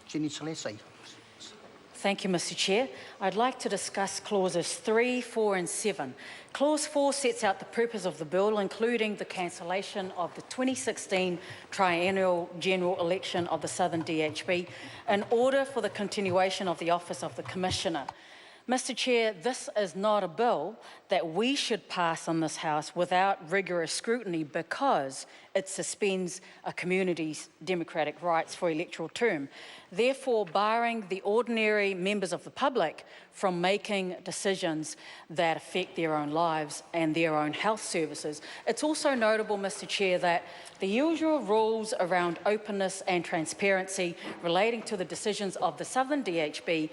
Jenny Salesi. Thank you, Mr Chair. I'd like to discuss clauses 3, 4 and 7. Clause 4 sets out the purpose of the bill, including the cancellation of the 2016 triennial general election of the Southern DHB in order for the continuation of the office of the Commissioner. Mr Chair, this is not a bill that we should pass on this House without rigorous scrutiny because it suspends a community's democratic rights for electoral term, therefore barring the ordinary members of the public from making decisions that affect their own lives and their own health services. It's also notable, Mr Chair, that the usual rules around openness and transparency relating to the decisions of the Southern DHB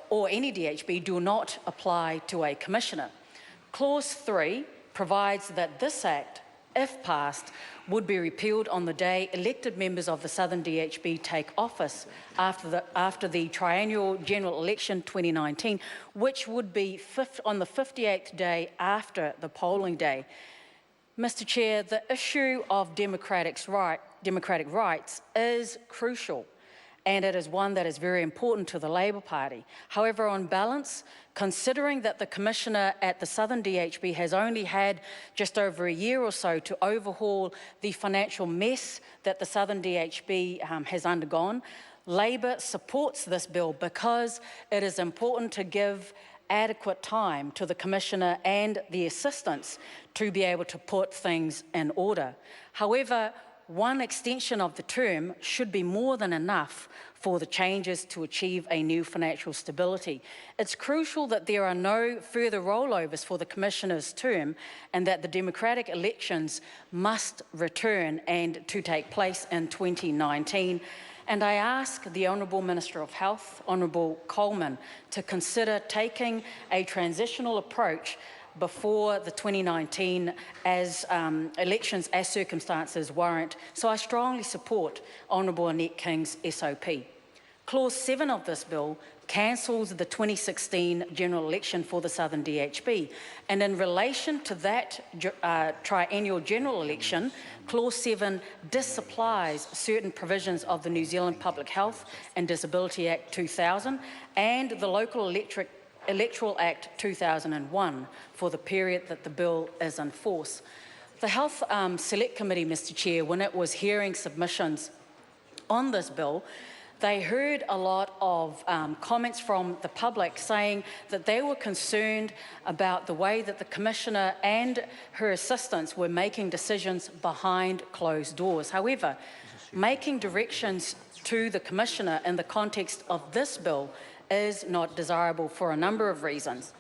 or any DHB do not apply to a Commissioner. Clause 3 provides that this Act, if passed, would be repealed on the day elected members of the Southern DHB take office after the triennial general election 2019, which would be on the 58th day after the polling day. Mr Chair, the issue of democratic rights is crucial, and it is one that is very important to the Labour Party. However, on balance, considering that the Commissioner at the Southern DHB has only had just over a year or so to overhaul the financial mess that the Southern DHB has undergone, Labour supports this bill because it is important to give adequate time to the Commissioner and the assistants to be able to put things in order. However, one extension of the term should be more than enough for the changes to achieve a new financial stability. It's crucial that there are no further rollovers for the Commissioner's term and that the democratic elections must return and to take place in 2019. And I ask the Honourable Minister of Health, Honourable Coleman, to consider taking a transitional approach before the 2019 elections as circumstances warrant. So I strongly support Honourable Annette King's SOP. Clause 7 of this bill cancels the 2016 general election for the Southern DHB. And in relation to that triennial general election, Clause 7 disapplies certain provisions of the New Zealand Public Health and Disability Act 2000 and the Local Electoral Act 2001 for the period that the bill is in force. The Health Select Committee, Mr Chair, when it was hearing submissions on this bill, they heard a lot of comments from the public saying that they were concerned about the way that the Commissioner and her assistants were making decisions behind closed doors. However, making directions to the Commissioner in the context of this bill is not desirable for a number of reasons.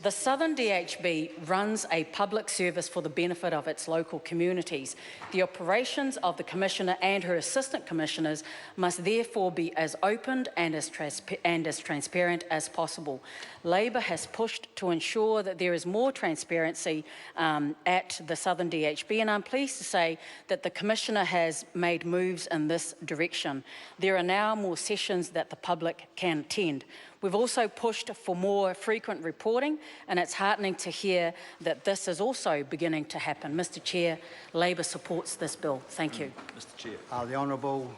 The Southern DHB runs a public service for the benefit of its local communities. The operations of the Commissioner and her Assistant Commissioners must therefore be as open and as transparent as possible. Labour has pushed to ensure that there is more transparency at the Southern DHB, and I'm pleased to say that the Commissioner has made moves in this direction. There are now more sessions that the public can attend. We've also pushed for more frequent reporting, and it's heartening to hear that this is also beginning to happen. Mr Chair, Labour supports this bill. Thank you. Mr Chair. The Honourable